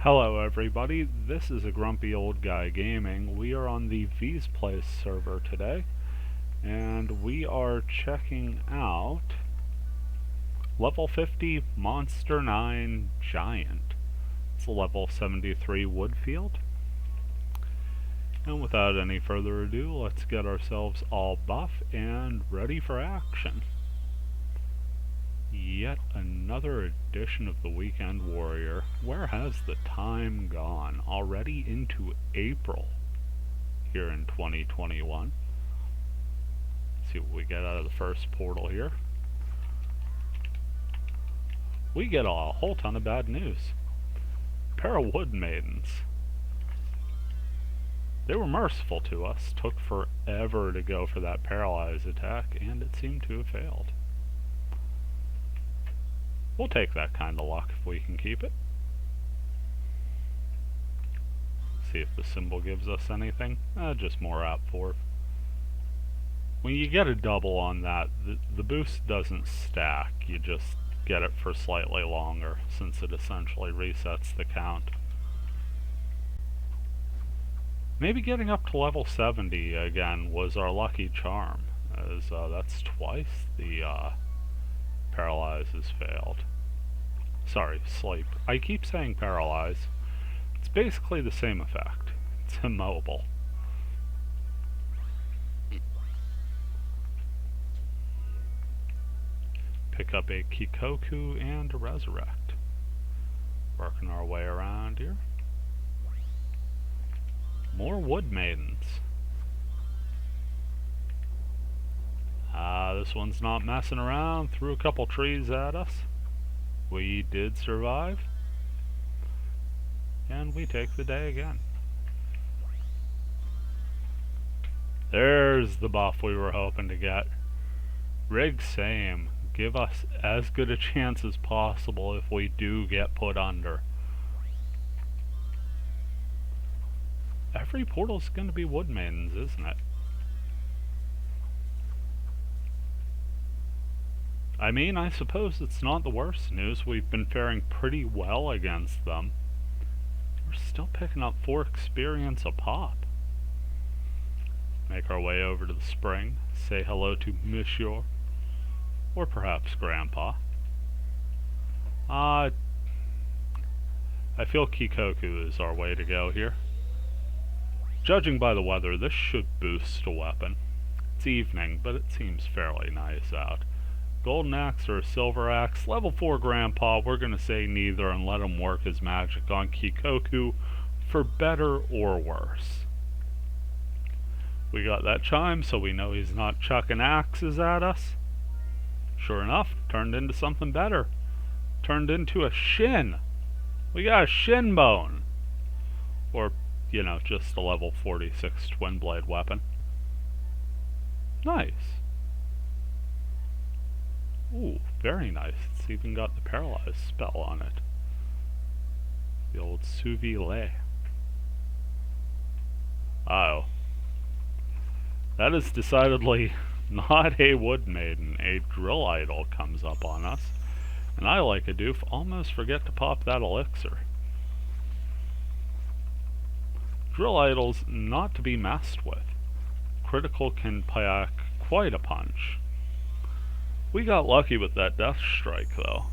Hello everybody, this is a Grumpy Old Guy Gaming. We are on the V's Place server today, and we are checking out level 50 Monster 9 Giant. It's a level 73 Woodfield. And without any further ado, let's get ourselves all buff and ready for action. Yet another edition of the Weekend Warrior. Where has the time gone? Already into April here in 2021. Let's see what we get out of the first portal here. We get a whole ton of bad news. Pair of Wood Maidens. They were merciful to us. Took forever to go for that paralyze attack, and it seemed to have failed. We'll take that kind of luck if we can keep it. See if the symbol gives us anything. Just more app 4. When you get a double on that, the boost doesn't stack. You just get it for slightly longer, since it essentially resets the count. Maybe getting up to level 70 again was our lucky charm, as that's twice the paralyze has failed. Sorry, sleep. I keep saying paralyze. It's basically the same effect. It's immobile. Pick up a Kikoku and a resurrect. Working our way around here. More Wood Maidens. This one's not messing around. Threw a couple trees at us. We did survive. And we take the day again. There's the buff we were hoping to get. Rig same. Give us as good a chance as possible if we do get put under. Every portal's gonna be Wood Maidens, isn't it? I mean, I suppose it's not the worst news. We've been faring pretty well against them. We're still picking up 4 experience a pop. Make our way over to the spring. Say hello to Monsieur. Or perhaps Grandpa. I feel Kikoku is our way to go here. Judging by the weather, this should boost a weapon. It's evening, but it seems fairly nice out. Golden axe or a silver axe? Level 4 Grandpa, we're gonna say neither and let him work his magic on Kikoku for better or worse. We got that chime, so we know he's not chucking axes at us. Sure enough, turned into something better. Turned into a shin. We got a shin bone. Or, you know, just a level 46 twin blade weapon. Nice. Ooh, very nice. It's even got the paralyze spell on it. The old Suvile. Oh. That is decidedly not a Wood Maiden. A Drill Idol comes up on us. And I, like a doof, almost forget to pop that elixir. Drill Idols not to be messed with. Critical can pack quite a punch. We got lucky with that death strike though.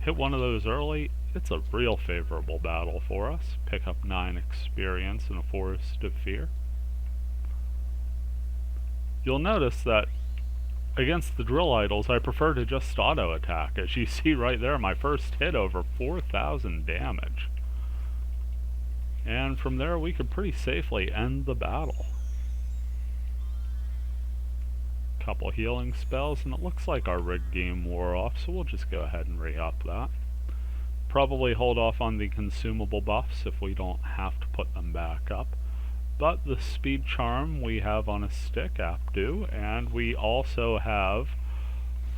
Hit one of those early, it's a real favorable battle for us. Pick up 9 experience in a Forest of Fear. You'll notice that against the Drill Idols I prefer to just auto attack. As you see right there, my first hit over 4,000 damage. And from there we could pretty safely end the battle. Couple healing spells, and it looks like our rig game wore off, so we'll just go ahead and re-up that. Probably hold off on the consumable buffs if we don't have to put them back up. But the speed charm we have on a stick, Apdu, and we also have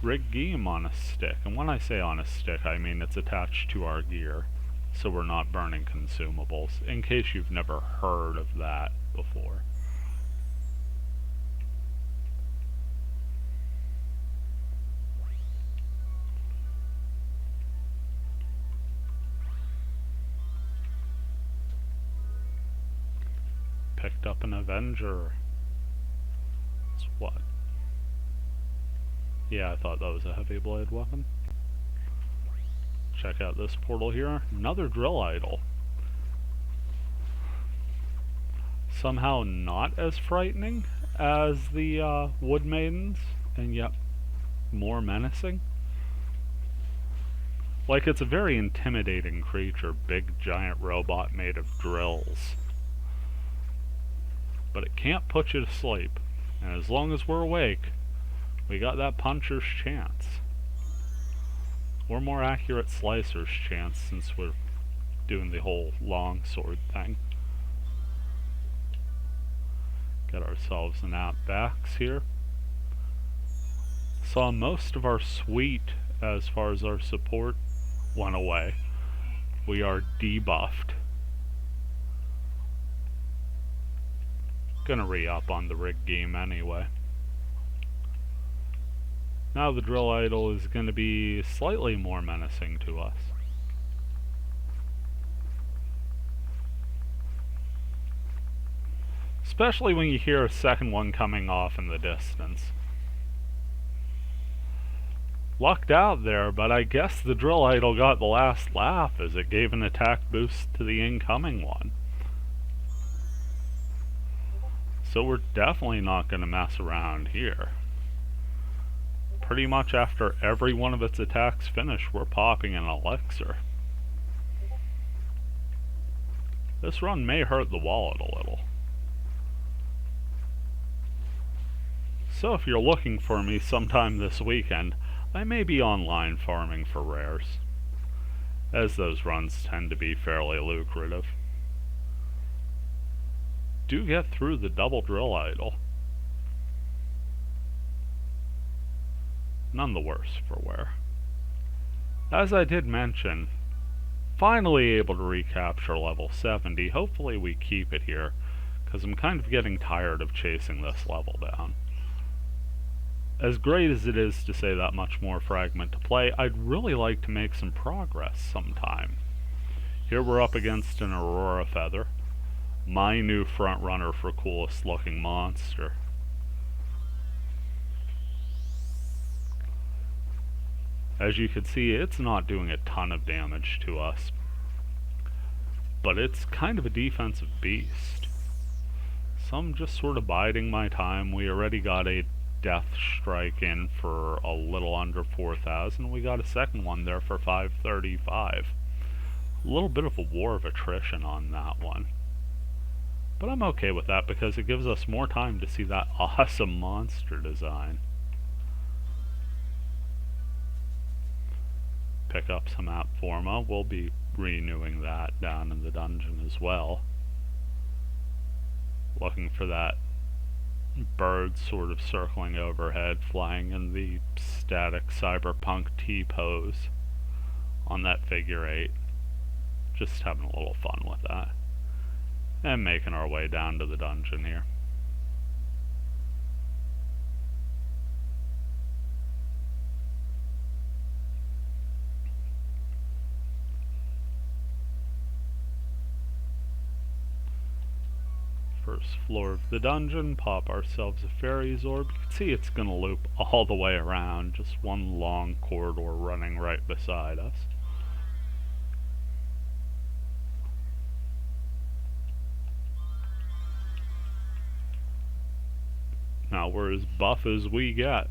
rig game on a stick. And when I say on a stick, I mean it's attached to our gear, so we're not burning consumables, in case you've never heard of that before. picked up an Avenger. It's what? Yeah, I thought that was a heavy blade weapon. Check out this portal here. Another drill idol. Somehow not as frightening as the wood maidens, and yet more menacing. Like, it's a very intimidating creature, big giant robot made of drills. But it can't put you to sleep, and as long as we're awake, we got that puncher's chance. Or more accurate slicer's chance, since we're doing the whole long sword thing. Get ourselves an at-backs here. Saw most of our suite as far as our support went away. We are debuffed. Gonna re-up on the rig game anyway. Now the drill idol is gonna be slightly more menacing to us. Especially when you hear a second one coming off in the distance. Lucked out there, but I guess the drill idol got the last laugh as it gave an attack boost to the incoming one. So we're definitely not going to mess around here. Pretty much after every one of its attacks finish, we're popping an elixir. This run may hurt the wallet a little. So if you're looking for me sometime this weekend, I may be online farming for rares, as those runs tend to be fairly lucrative. Do get through the double drill idol. None the worse for wear. As I did mention, finally able to recapture level 70. Hopefully we keep it here, because I'm kind of getting tired of chasing this level down. As great as it is to say that much more fragment to play, I'd really like to make some progress sometime. Here we're up against an Aurora Feather, my new front runner for coolest looking monster. As you can see, it's not doing a ton of damage to us, but it's kind of a defensive beast. So I'm just sort of biding my time. We already got a death strike in for a little under 4,000. We got a second one there for 535. A little bit of a war of attrition on that one. But I'm okay with that because it gives us more time to see that awesome monster design. Pick up some app forma. We'll be renewing that down in the dungeon as well. Looking for that bird sort of circling overhead, flying in the static cyberpunk T-pose on that figure 8. Just having a little fun with that. And making our way down to the dungeon here. First floor of the dungeon, pop ourselves a fairy's orb. You can see it's going to loop all the way around, just one long corridor running right beside us. Now we're as buff as we get.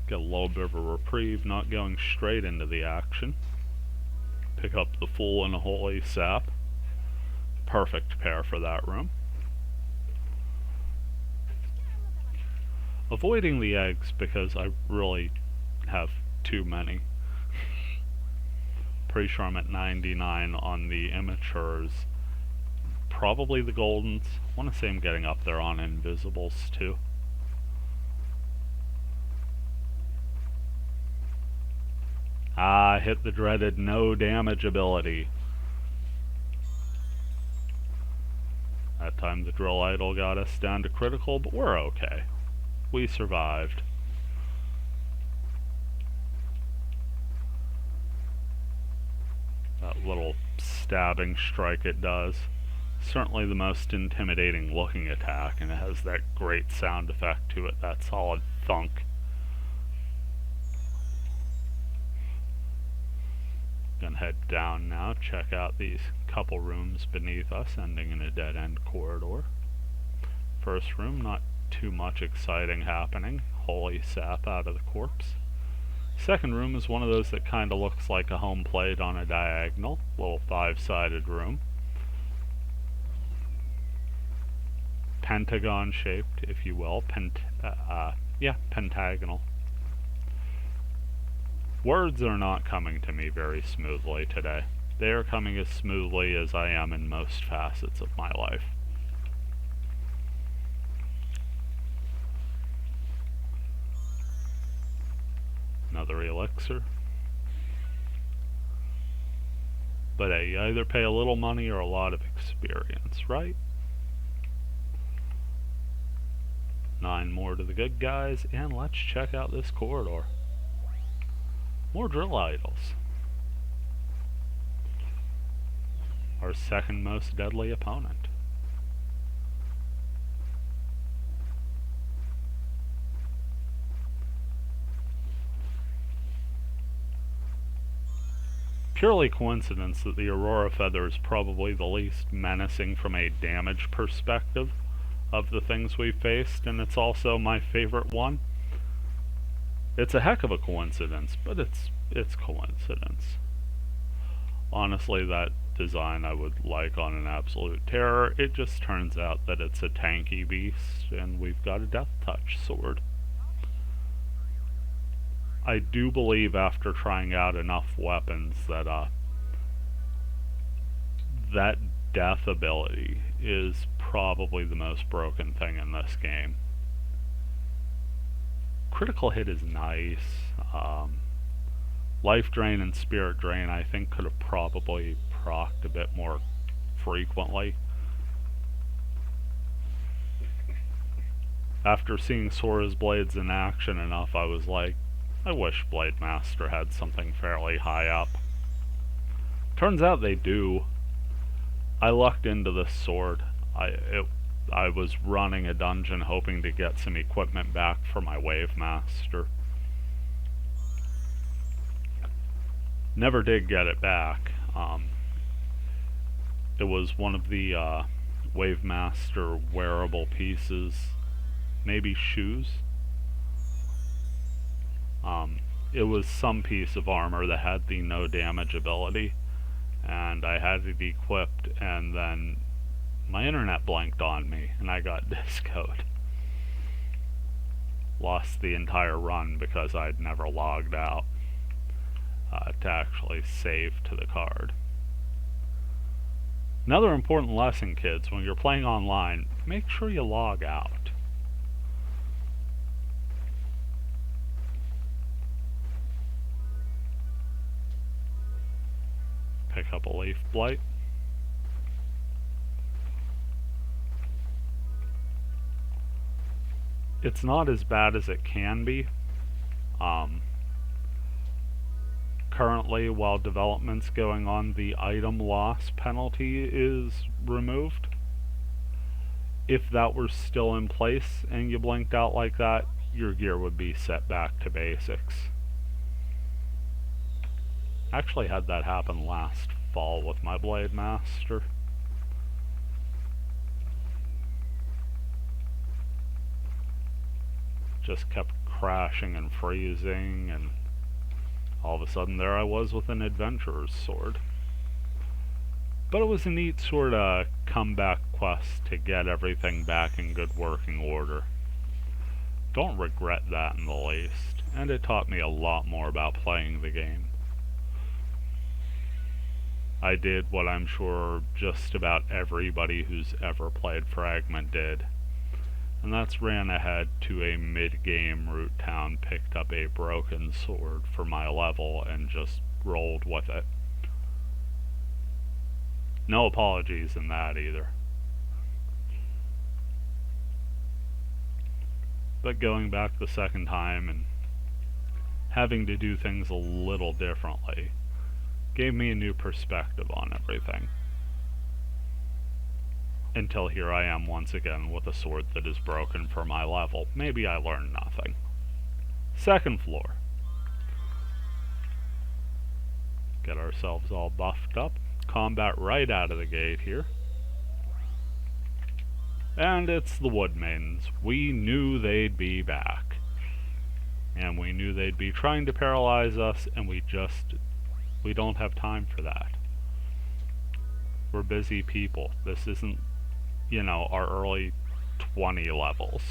Get a little bit of a reprieve, not going straight into the action. Pick up the full and holy sap. Perfect pair for that room. Avoiding the eggs because I really have too many. Pretty sure I'm at 99 on the immatures. Probably the goldens. I want to say I'm getting up there on invisibles too. Ah, hit the dreaded no damage ability. That time the drill idol got us down to critical, but we're okay. We survived. That little stabbing strike it does. Certainly the most intimidating looking attack, and it has that great sound effect to it, that solid thunk. Gonna head down now, check out these couple rooms beneath us, ending in a dead-end corridor. First room, not too much exciting happening. Holy sap out of the corpse. Second room is one of those that kinda looks like a home plate on a diagonal, little five-sided room. Pentagon shaped, if you will. Pentagonal. Words are not coming to me very smoothly today. They are coming as smoothly as I am in most facets of my life. Another elixir. But hey, you either pay a little money or a lot of experience, right? 9 more to the good guys, and let's check out this corridor. More drill idols. Our second most deadly opponent. Purely coincidence that the Aurora Feather is probably the least menacing from a damage perspective of the things we've faced, and it's also my favorite one. It's a heck of a coincidence, but it's coincidence. Honestly, that design I would like on an Absolute Terror. It just turns out that it's a tanky beast, and we've got a Death Touch sword. I do believe after trying out enough weapons that that death ability is probably the most broken thing in this game. Critical hit is nice. Life Drain and Spirit Drain I think could have probably procced a bit more frequently. After seeing Sora's blades in action enough, I was like, I wish Blade Master had something fairly high up. Turns out they do. I lucked into this sword. I was running a dungeon hoping to get some equipment back for my Wave Master. Never did get it back. It was one of the Wave Master wearable pieces, maybe shoes. It was some piece of armor that had the no damage ability, and I had it equipped, and then my internet blanked on me, and I got discoed. Lost the entire run because I'd never logged out to actually save to the card. Another important lesson, kids, when you're playing online, make sure you log out. Pick up a Leaf Blight. It's not as bad as it can be. Currently, while development's going on, the item loss penalty is removed. If that were still in place and you blinked out like that, your gear would be set back to basics. Actually had that happen last fall with my Blade Master. Just kept crashing and freezing, and all of a sudden there I was with an adventurer's sword. But it was a neat sort of comeback quest to get everything back in good working order. Don't regret that in the least, and it taught me a lot more about playing the game. I did what I'm sure just about everybody who's ever played Fragment did, and that's ran ahead to a mid-game route town, picked up a broken sword for my level, and just rolled with it. No apologies in that either. But going back the second time and having to do things a little differently gave me a new perspective on everything. Until here I am once again with a sword that is broken for my level. Maybe I learned nothing. Second floor. Get ourselves all buffed up. Combat right out of the gate here. And it's the Wood Maidens. We knew they'd be back. And we knew they'd be trying to paralyze us, and we don't have time for that. We're busy people. This isn't, our early 20 levels.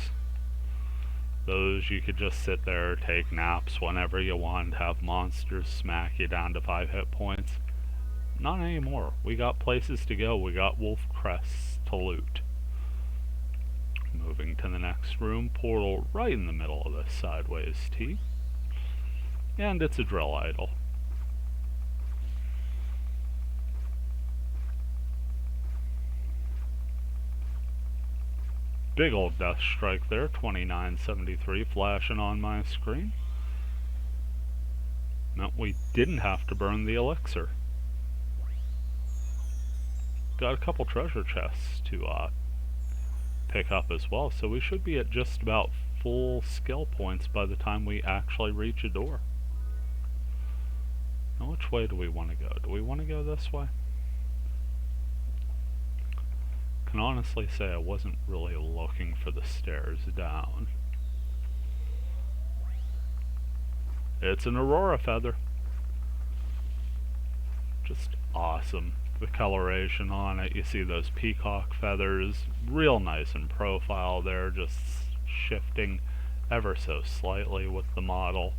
Those you could just sit there, take naps whenever you want, have monsters smack you down to 5 hit points. Not anymore. We got places to go. We got wolf crests to loot. Moving to the next room, portal right in the middle of this sideways T. And it's a drill idol. Big old death strike there, 2973 flashing on my screen. Meant we didn't have to burn the elixir. Got a couple treasure chests to pick up as well, so we should be at just about full skill points by the time we actually reach a door. Now which way do we want to go? Do we want to go this way? I can honestly say I wasn't really looking for the stairs down. It's an Aurora Feather. Just awesome. The coloration on it, you see those peacock feathers, real nice in profile there, just shifting ever so slightly with the model.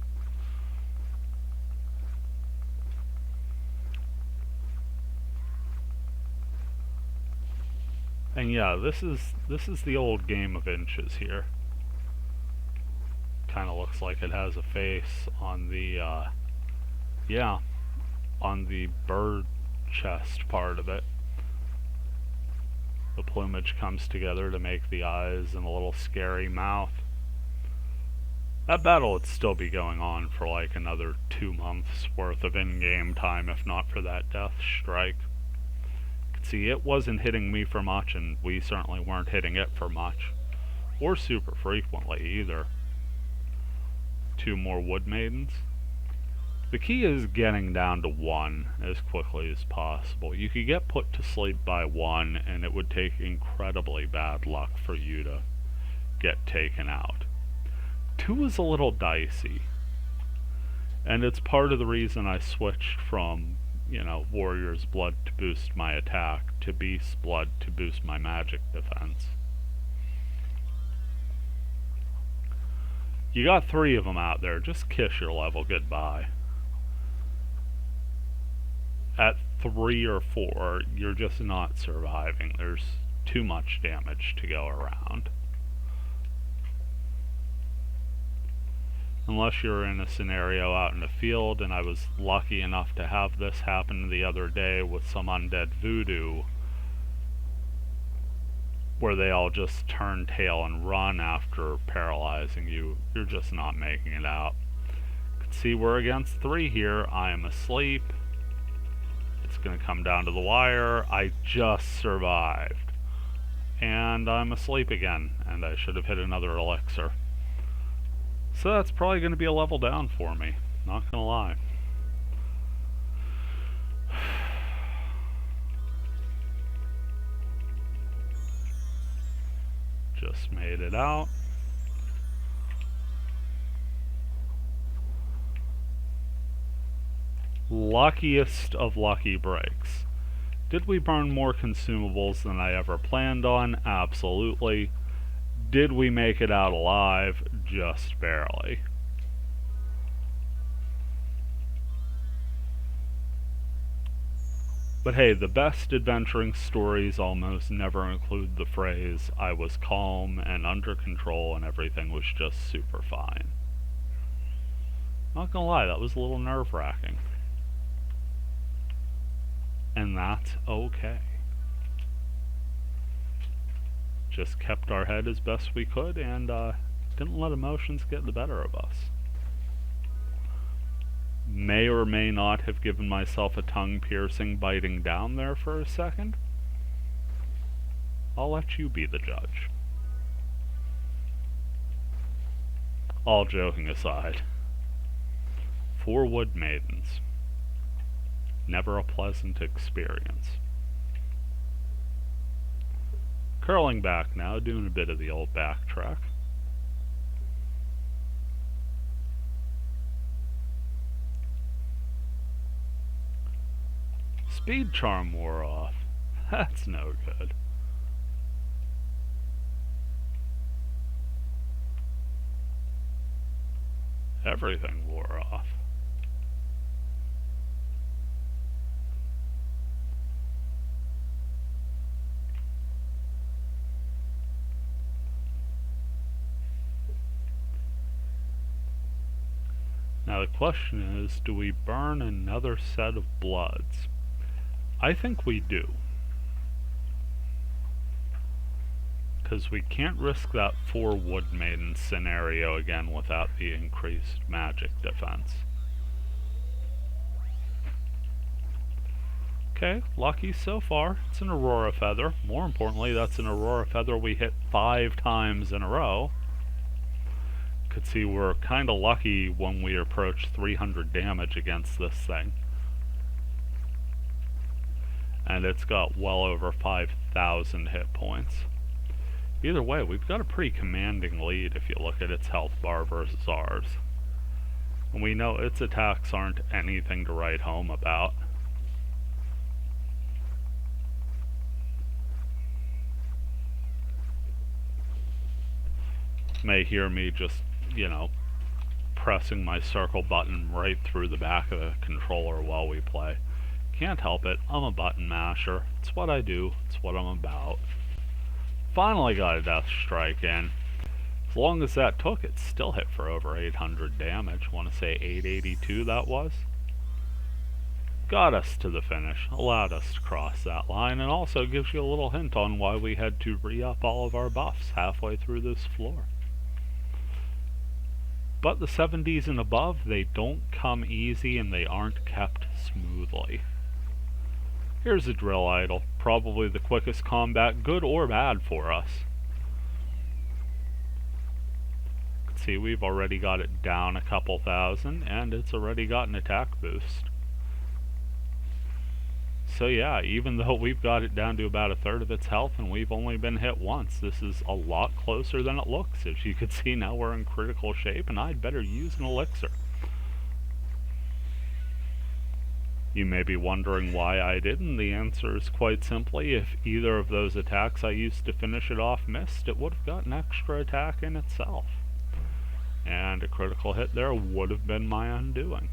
And yeah, this is the old game of inches here. Kinda looks like it has a face on the on the bird chest part of it. The plumage comes together to make the eyes and a little scary mouth. That battle would still be going on for like another 2 months worth of in-game time if not for that death strike. See, it wasn't hitting me for much, and we certainly weren't hitting it for much. Or super frequently, either. 2 more Wood Maidens. The key is getting down to 1 as quickly as possible. You could get put to sleep by 1, and it would take incredibly bad luck for you to get taken out. 2 is a little dicey. And it's part of the reason I switched from Warrior's Blood to boost my attack, to Beast's Blood to boost my magic defense. You got 3 of them out there, just kiss your level goodbye. At 3 or 4, you're just not surviving. There's too much damage to go around. Unless you're in a scenario out in the field, and I was lucky enough to have this happen the other day with some undead voodoo, where they all just turn tail and run after paralyzing you. You're just not making it out. You can see we're against 3 here. I am asleep. It's going to come down to the wire. I just survived. And I'm asleep again, and I should have hit another elixir. So that's probably going to be a level down for me, not going to lie. Just made it out. Luckiest of lucky breaks. Did we burn more consumables than I ever planned on? Absolutely. Did we make it out alive? Just barely. But hey, the best adventuring stories almost never include the phrase, I was calm and under control and everything was just super fine. Not gonna lie, that was a little nerve-wracking. And that's okay. Just kept our head as best we could and didn't let emotions get the better of us. May or may not have given myself a tongue-piercing biting down there for a second. I'll let you be the judge. All joking aside, 4 wood maidens. Never a pleasant experience. Curling back now, doing a bit of the old backtrack. Speed charm wore off. That's no good. Everything wore off. Now the question is, do we burn another set of bloods? I think we do. Because we can't risk that 4 wood maiden scenario again without the increased magic defense. Okay, lucky so far. It's an Aurora Feather. More importantly, that's an Aurora Feather we hit 5 times in a row. Could see we're kinda lucky when we approach 300 damage against this thing. And it's got well over 5,000 hit points. Either way, we've got a pretty commanding lead if you look at its health bar versus ours. And we know its attacks aren't anything to write home about. May hear me just, pressing my circle button right through the back of the controller while we play. Can't help it, I'm a button masher. It's what I do, it's what I'm about. Finally got a death strike in. As long as that took, it still hit for over 800 damage. I want to say 882 that was. Got us to the finish, allowed us to cross that line, and also gives you a little hint on why we had to re-up all of our buffs halfway through this floor. But the 70s and above, they don't come easy and they aren't kept smoothly. Here's a drill idol, probably the quickest combat, good or bad for us. You can see we've already got it down a couple thousand, and it's already got an attack boost. So yeah, even though we've got it down to about a third of its health and we've only been hit once, this is a lot closer than it looks. As you can see, now we're in critical shape and I'd better use an elixir. You may be wondering why I didn't. The answer is quite simply, if either of those attacks I used to finish it off missed, it would have got an extra attack in itself. And a critical hit there would have been my undoing.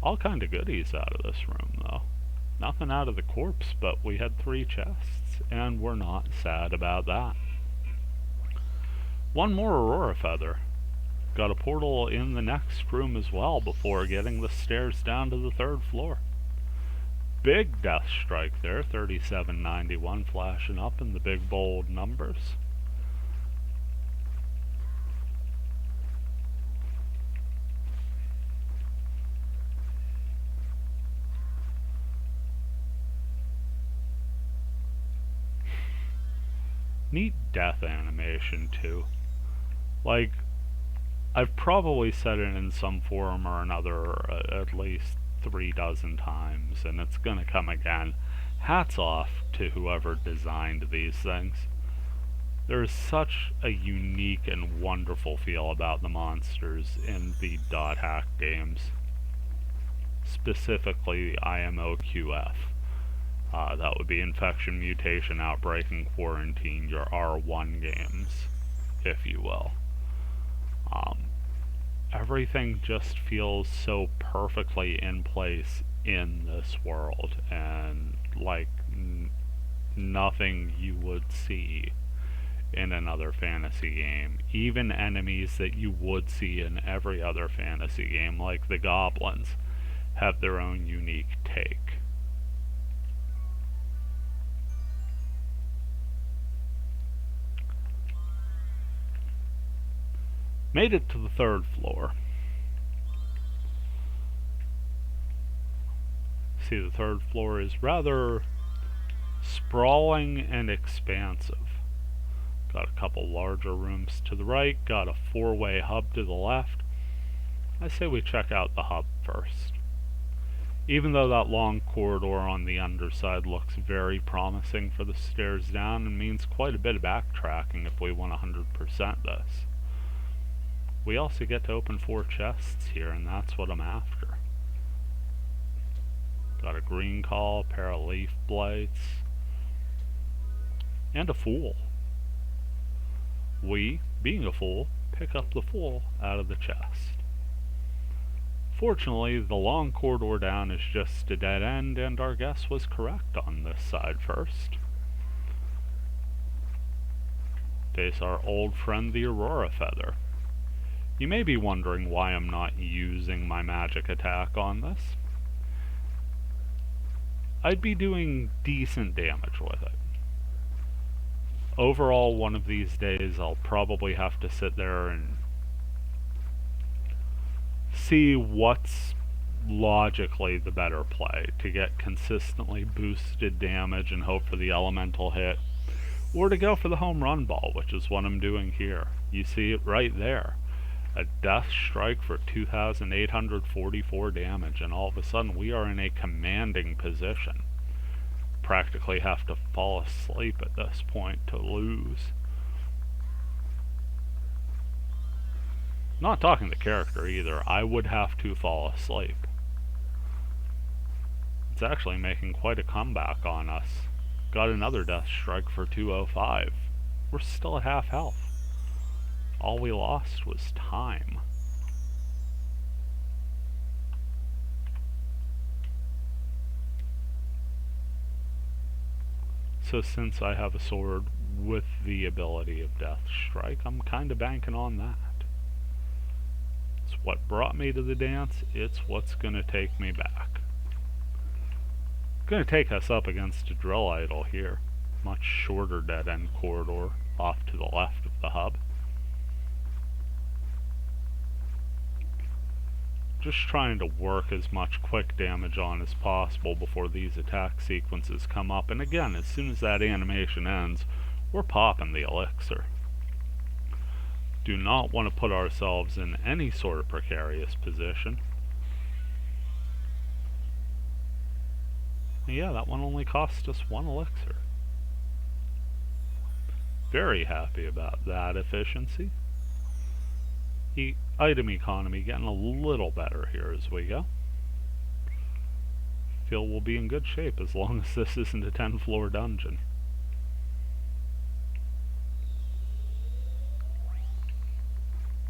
All kind of goodies out of this room, though. Nothing out of the corpse, but we had 3 chests, and we're not sad about that. One more Aurora Feather. Got a portal in the next room as well before getting the stairs down to the 3rd floor. Big death strike there, 3791 flashing up in the big bold numbers. Neat death animation too. Like, I've probably said it in some forum or another at least 3 dozen times, and it's gonna come again. Hats off to whoever designed these things. There's such a unique and wonderful feel about the monsters in the dot hack games. Specifically the IMOQF. That would be Infection, Mutation, Outbreak, and Quarantine, your R1 games, if you will. Everything just feels so perfectly in place in this world, and like nothing you would see in another fantasy game. Even enemies that you would see in every other fantasy game, like the goblins, have their own unique take. Made it to the 3rd floor. See, the third floor is rather sprawling and expansive. Got a couple larger rooms to the right, got a four-way hub to the left. I say we check out the hub first. Even though that long corridor on the underside looks very promising for the stairs down and means quite a bit of backtracking if we want 100% this. We also get to open 4 chests here, and that's what I'm after. Got a green call, a pair of leaf blights, and a fool. We, being a fool, pick up the fool out of the chest. Fortunately, the long corridor down is just a dead end, and our guess was correct on this side first. Face our old friend the Aurora Feather. You may be wondering why I'm not using my magic attack on this. I'd be doing decent damage with it. Overall, one of these days I'll probably have to sit there and see what's logically the better play, to get consistently boosted damage and hope for the elemental hit, or to go for the home run ball, which is what I'm doing here. You see it right there. A death strike for 2,844 damage, and all of a sudden we are in a commanding position. Practically have to fall asleep at this point to lose. Not talking the character either, I would have to fall asleep. It's actually making quite a comeback on us. Got another death strike for 205. We're still at half health. All we lost was time. So since I have a sword with the ability of Death Strike, I'm kinda banking on that. It's what brought me to the dance, it's what's gonna take me back. Gonna take us up against a drill idol here. Much shorter dead-end corridor off to the left of the hub. Just trying to work as much quick damage on as possible before these attack sequences come up, and again, as soon as that animation ends, we're popping the elixir. Do not want to put ourselves in any sort of precarious position. And yeah, that one only cost us 1 elixir. Very happy about that efficiency. Item economy getting a little better here as we go. Feel we'll be in good shape as long as this isn't a 10-floor dungeon.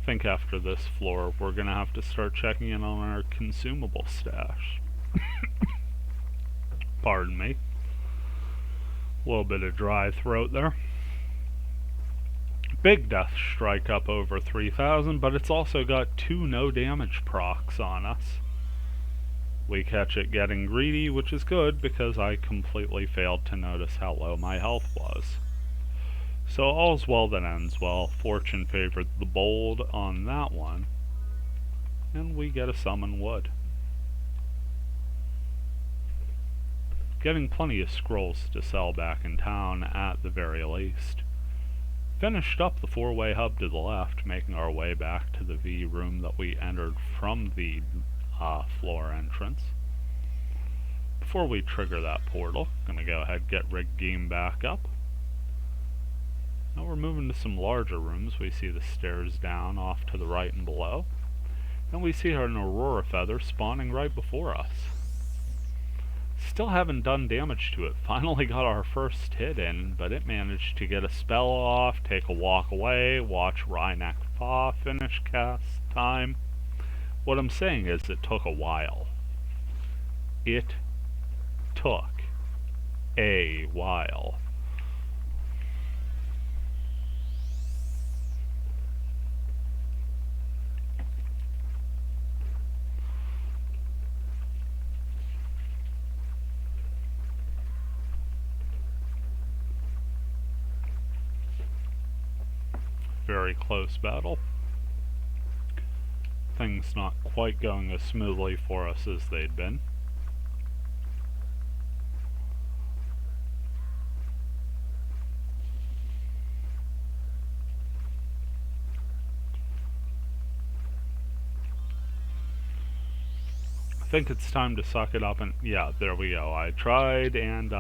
Think after this floor we're gonna have to start checking in on our consumable stash. Pardon me. A little bit of dry throat there. Big death strike up over 3,000, but it's also got 2 no damage procs on us. We catch it getting greedy, which is good because I completely failed to notice how low my health was. So all's well that ends well. Fortune favored the bold on that one, and we get a summon wood. Getting plenty of scrolls to sell back in town at the very least. Finished up the 4-way hub to the left, making our way back to the V room that we entered from the floor entrance. Before we trigger that portal, gonna go ahead and get Rig Game back up. Now we're moving to some larger rooms. We see the stairs down off to the right and below. And we see an Aurora Feather spawning right before us. Still haven't done damage to it. Finally got our first hit in, but it managed to get a spell off, take a walk away, watch Rhynek Fa finish cast time. What I'm saying is it took a while. It took a while. Very close battle. Things not quite going as smoothly for us as they'd been. think it's time to suck it up and yeah, there we go. I tried and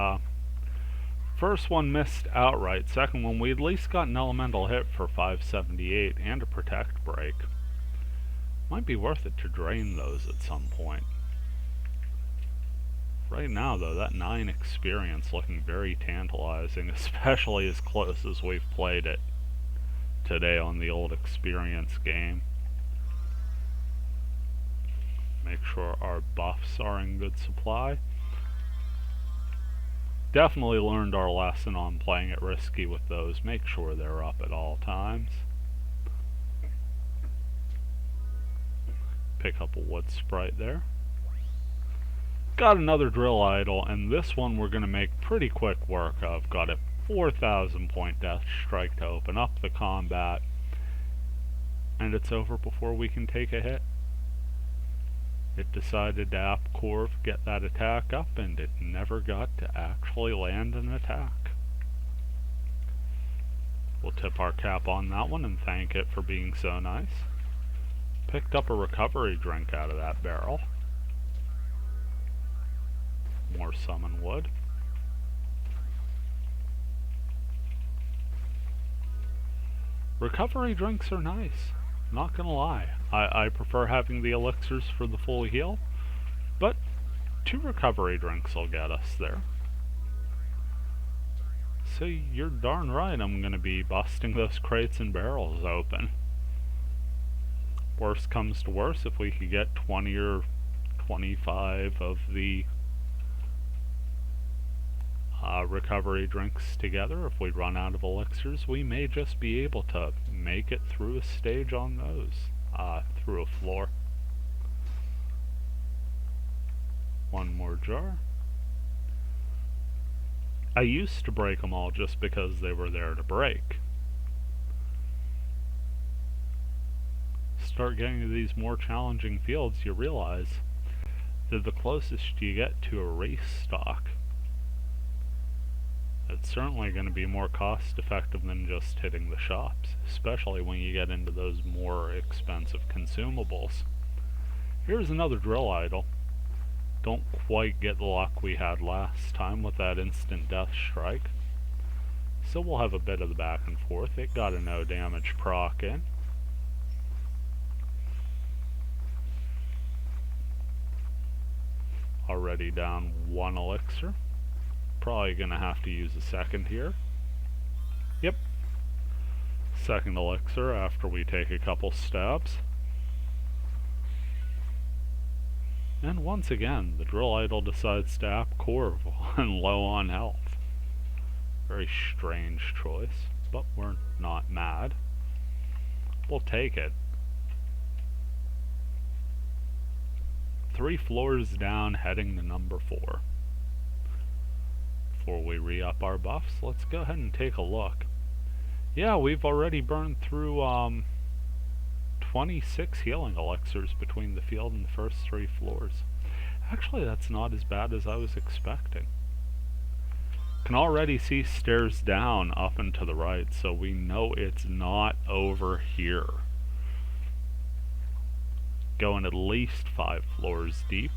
first one missed outright. Second one, we at least got an elemental hit for 578 and a protect break. Might be worth it to drain those at some point. Right now though, that 9 experience looking very tantalizing, especially as close as we've played it today on the old experience game. Make sure our buffs are in good supply. Definitely learned our lesson on playing it risky with those. Make sure they're up at all times. Pick up a wood sprite there. Got another drill idol, and this one we're going to make pretty quick work of. Got a 4,000 point death strike to open up the combat, and it's over before we can take a hit. It decided to app Corv, get that attack up, and it never got to actually land an attack. We'll tip our cap on that one and thank it for being so nice. Picked up a recovery drink out of that barrel. More summon wood. Recovery drinks are nice. Not gonna lie. I prefer having the elixirs for the full heal, but 2 recovery drinks will get us there. So you're darn right I'm gonna be busting those crates and barrels open. Worst comes to worst, if we could get 20 or 25 of the recovery drinks together, if we run out of elixirs, we may just be able to make it through a stage on those, through a floor. One more jar. I used to break them all just because they were there to break. Start getting to these more challenging fields, you realize that the closest you get to a race stock, it's certainly going to be more cost effective than just hitting the shops, especially when you get into those more expensive consumables. Here's another drill idol. Don't quite get the luck we had last time with that instant death strike, so we'll have a bit of the back and forth. It got a no damage proc in. Already down 1 elixir. Probably gonna have to use a second here. Yep. Second elixir after we take a couple stabs. And once again, the drill idol decides to app Corv and low on health. Very strange choice, but we're not mad. We'll take it. 3 floors down, heading to number 4. Before we re-up our buffs, let's go ahead and take a look. Yeah, we've already burned through 26 healing elixirs between the field and the first 3 floors. Actually, that's not as bad as I was expecting. Can already see stairs down up and to the right, so we know it's not over here. Going at least 5 floors deep.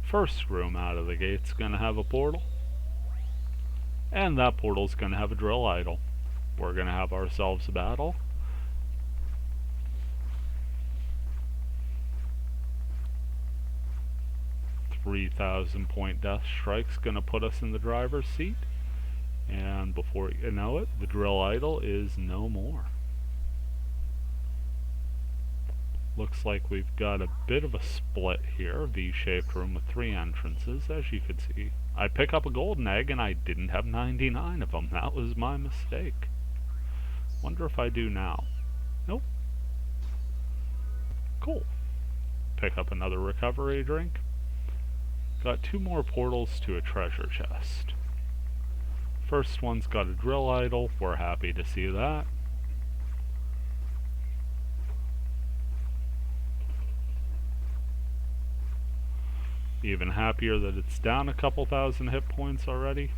First room out of the gate's gonna have a portal, and that portal's gonna have a drill idol. We're gonna have ourselves a battle. $3,000 point death strike's gonna put us in the driver's seat, and before you know it, the drill idol is no more. Looks like we've got a bit of a split here, V-shaped room with 3 entrances, as you can see. I pick up a golden egg and I didn't have 99 of them. That was my mistake. Wonder if I do now. Nope. Cool. Pick up another recovery drink. Got 2 more portals to a treasure chest. First one's got a drill idol. We're happy to see that. Even happier that it's down a couple thousand hit points already.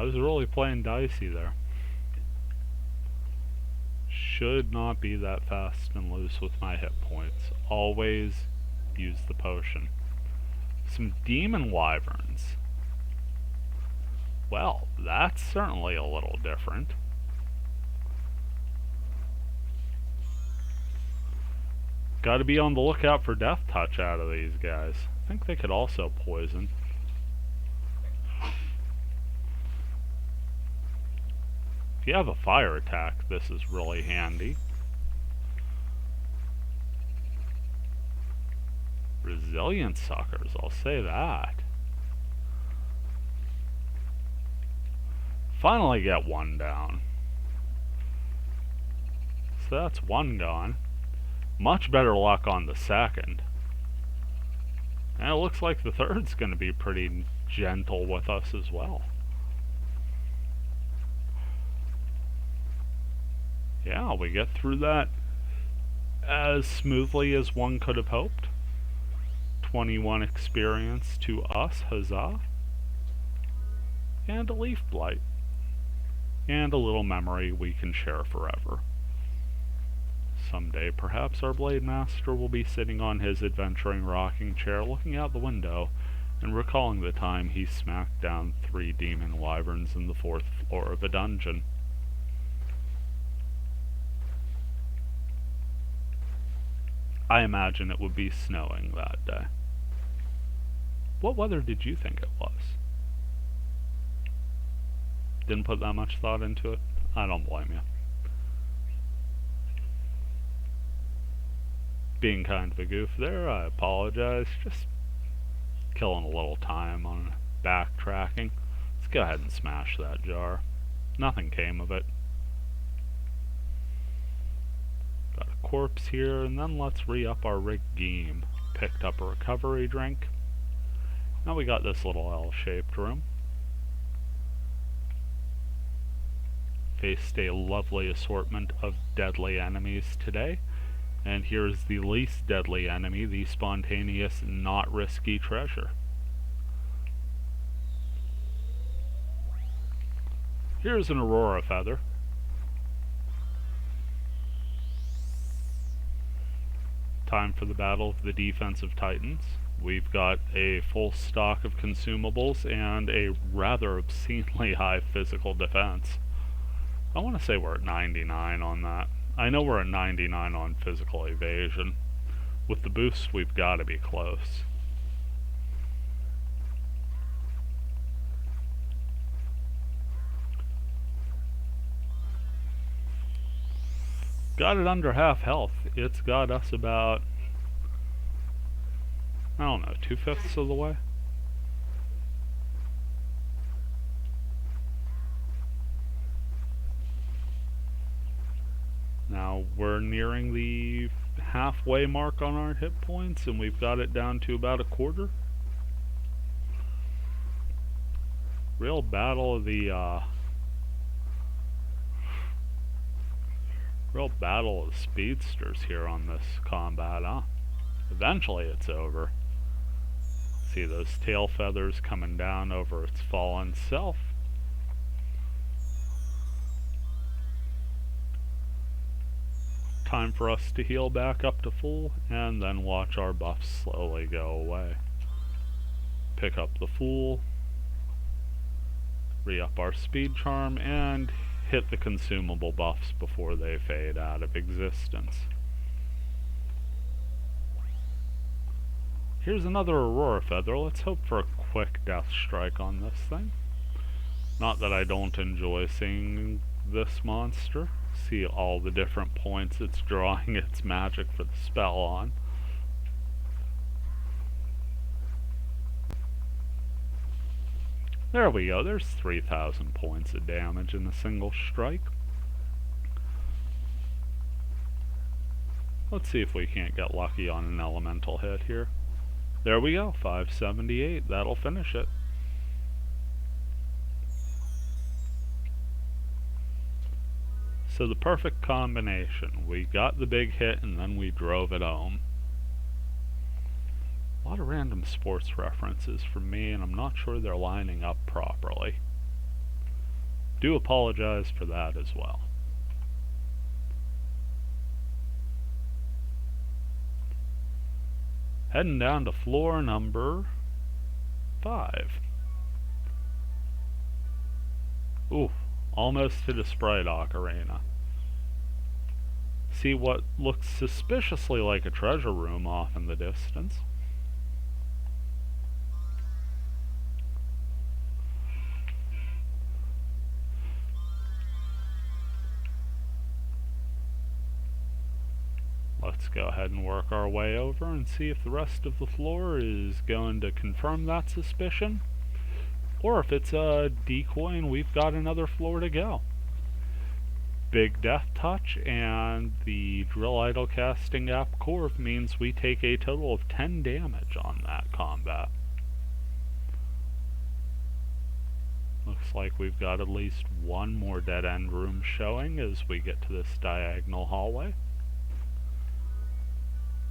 I was really playing dicey there. Should not be that fast and loose with my hit points. Always use the potion. Some demon wyverns. Well, that's certainly a little different. Gotta be on the lookout for death touch out of these guys. I think they could also poison. If you have a fire attack, this is really handy. Resilient suckers, I'll say that. Finally get one down. So that's one gone. Much better luck on the second. And it looks like the third's going to be pretty gentle with us as well. Yeah, we get through that as smoothly as one could have hoped. 21 experience to us, huzzah. And a leaf blight. And a little memory we can share forever. Someday, perhaps our Blade Master will be sitting on his adventuring rocking chair looking out the window and recalling the time he smacked down 3 demon wyverns in the 4th floor of a dungeon. I imagine it would be snowing that day. What weather did you think it was? Didn't put that much thought into it? I don't blame you. Being kind of a goof there, I apologize. Just killing a little time on backtracking. Let's go ahead and smash that jar. Nothing came of it. Got a corpse here, and then let's re-up our regime. Picked up a recovery drink. Now we got this little L-shaped room. Faced a lovely assortment of deadly enemies today. And here's the least deadly enemy, the spontaneous, not risky treasure. Here's an Aurora Feather. Time for the battle of the defensive titans. We've got a full stock of consumables and a rather obscenely high physical defense. I want to say we're at 99 on that. I know we're at 99 on physical evasion. With the boost, we've got to be close. Got it under half health. It's got us about, I don't know, 2/5 of the way? Now we're nearing the halfway mark on our hit points, and we've got it down to about a quarter. Real battle of the speedsters here on this combat, huh? Eventually it's over. See those tail feathers coming down over its fallen self. Time for us to heal back up to full, and then watch our buffs slowly go away. Pick up the Fool, re-up our speed charm, and hit the consumable buffs before they fade out of existence. Here's another Aurora Feather. Let's hope for a quick death strike on this thing. Not that I don't enjoy seeing this monster. See all the different points it's drawing its magic for the spell on. There we go, there's 3,000 points of damage in a single strike. Let's see if we can't get lucky on an elemental hit here. There we go, 578, that'll finish it. So the perfect combination. We got the big hit and then we drove it home. A lot of random sports references from me, and I'm not sure they're lining up properly. Do apologize for that as well. Heading down to floor number 5. Ooh, almost hit a Sprite Ocarina. See what looks suspiciously like a treasure room off in the distance. Let's go ahead and work our way over and see if the rest of the floor is going to confirm that suspicion, or if it's a decoy and we've got another floor to go. Big Death Touch and the Drill Idol Casting Gap Corv means we take a total of 10 damage on that combat. Looks like we've got at least one more dead end room showing as we get to this diagonal hallway.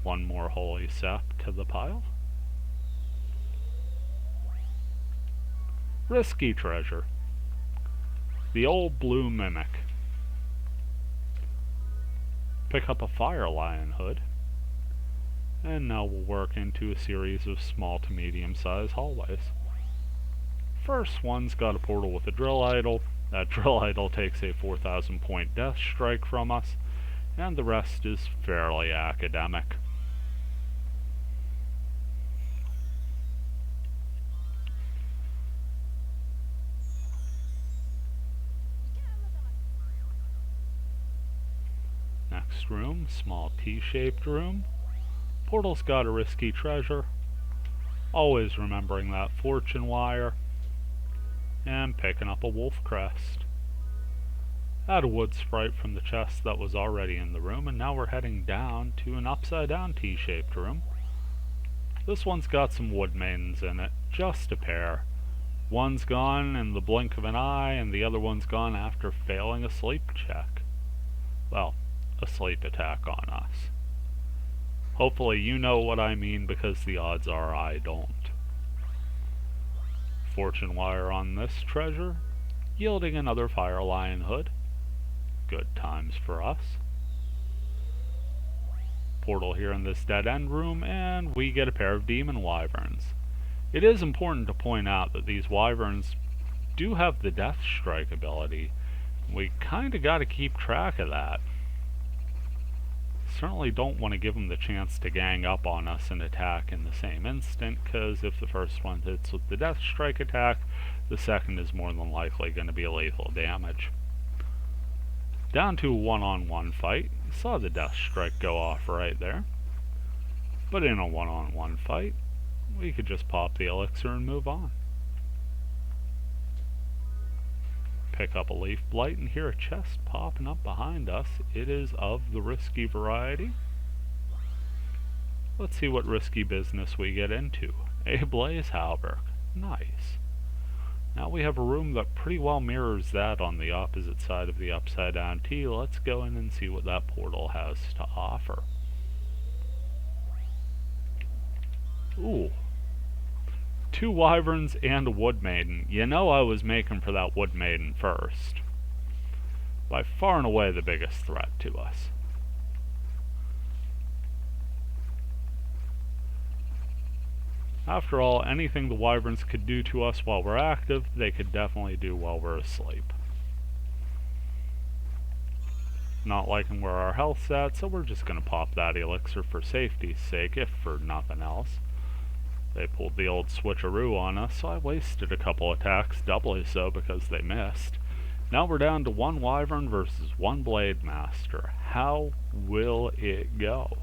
One more holy sap to the pile. Risky treasure. The old blue mimic. Pick up a fire lion hood. And now we'll work into a series of small to medium sized hallways. First one's got a portal with a drill idol. That drill idol takes a 4,000 point death strike from us, and the rest is fairly academic. Next room, small T-shaped room. Portal's got a risky treasure. Always remembering that fortune wire. And picking up a wolf crest. Add a wood sprite from the chest that was already in the room, and now we're heading down to an upside down T-shaped room. This one's got some wood maidens in it, just a pair. One's gone in the blink of an eye, and the other one's gone after failing a sleep check. Well, a sleep attack on us. Hopefully you know what I mean, because the odds are I don't. Fortune wire on this treasure, yielding another fire lion hood. Good times for us. Portal here in this dead end room, and we get a pair of demon wyverns. It is important to point out that these wyverns do have the death strike ability. We kinda gotta keep track of that. Certainly don't want to give them the chance to gang up on us and attack in the same instant, because if the first one hits with the death strike attack, the second is more than likely going to be lethal damage. Down to a one-on-one fight. You saw the death strike go off right there. But in a one-on-one fight, we could just pop the elixir and move on. Pick up a leaf blight and hear a chest popping up behind us. It is of the risky variety. Let's see what risky business we get into. A blaze halberd. Nice. Now we have a room that pretty well mirrors that on the opposite side of the upside down T. Let's go in and see what that portal has to offer. Ooh. 2 wyverns and a wood maiden. You know I was making for that wood maiden first. By far and away the biggest threat to us. After all, anything the wyverns could do to us while we're active, they could definitely do while we're asleep. Not liking where our health's at, so we're just gonna pop that elixir for safety's sake, if for nothing else. They pulled the old switcheroo on us, so I wasted a couple attacks, doubly so because they missed. Now we're down to 1 wyvern versus 1 blade master. How will it go?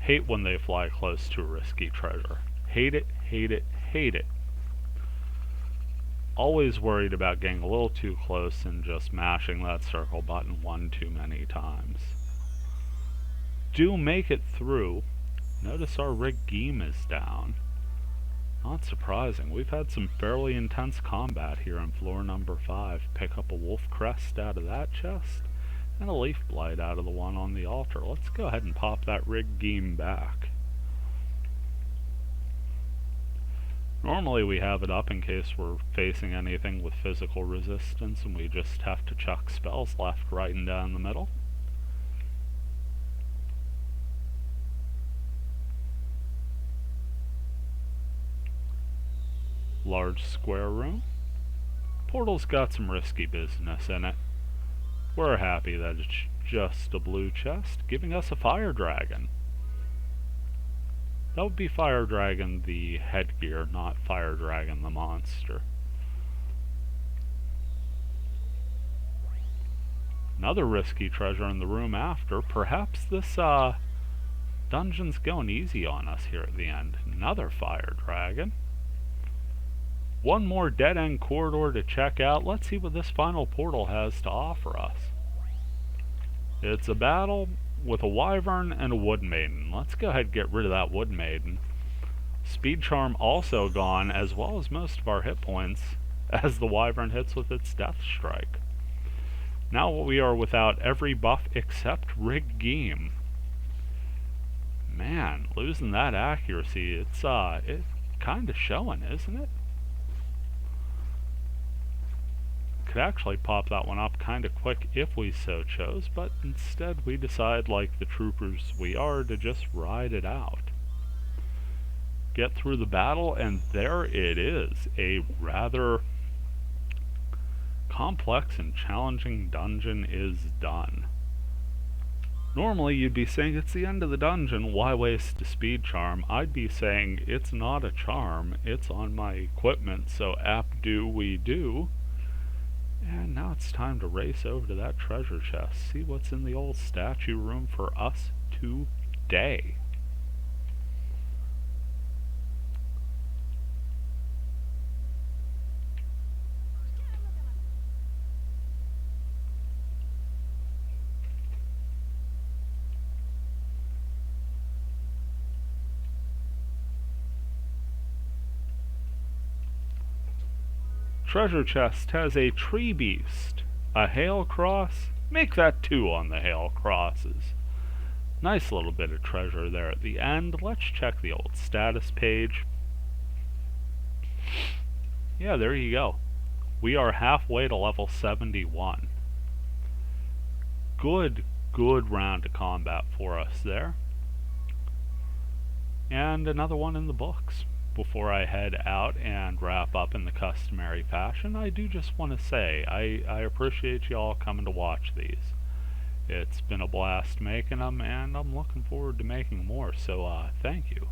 Hate when they fly close to a risky treasure. Hate it, hate it, hate it. Always worried about getting a little too close and just mashing that circle button one too many times. Do make it through. Notice our rig game is down. Not surprising. We've had some fairly intense combat here on floor number 5. Pick up a wolf crest out of that chest, and a leaf blight out of the one on the altar. Let's go ahead and pop that rig game back. Normally we have it up in case we're facing anything with physical resistance and we just have to chuck spells left, right, and down the middle. Large square room. Portal's got some risky business in it. We're happy that it's just a blue chest, giving us a fire dragon. That would be Fire Dragon the headgear, not Fire Dragon the monster. Another risky treasure in the room after. Perhaps this dungeon's going easy on us here at the end. Another Fire Dragon. One more dead-end corridor to check out. Let's see what this final portal has to offer us. It's a battle with a wyvern and a wood maiden. Let's go ahead and get rid of that wood maiden. Speed charm also gone, as well as most of our hit points, as the wyvern hits with its death strike. Now we are without every buff except Rig Geem. Man, losing that accuracy, it's kind of showing, isn't it? Could actually pop that one up kind of quick if we so chose, but instead we decide, like the troopers we are, to just ride it out. Get through the battle, and there it is, a rather complex and challenging dungeon is done. Normally you'd be saying it's the end of the dungeon, why waste a speed charm? I'd be saying it's not a charm, it's on my equipment, so do we do. And now it's time to race over to that treasure chest, see what's in the old statue room for us today. Treasure chest has a tree beast, a hail cross. Make that 2 on the hail crosses. Nice little bit of treasure there at the end. Let's check the old status page. Yeah, there you go. We are halfway to level 71. Good round of combat for us there. And another one in the books. Before I head out and wrap up in the customary fashion, I do just want to say I appreciate you all coming to watch these. It's been a blast making them, and I'm looking forward to making more, so thank you.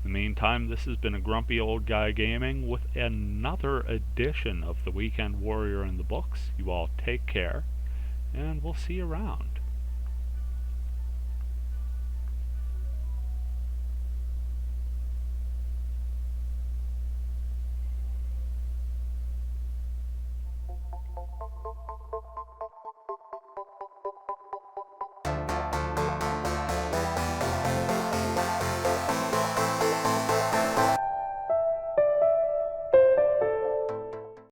In the meantime, this has been a grumpy old guy gaming with another edition of the Weekend Warrior in the books. You all take care, and we'll see you around.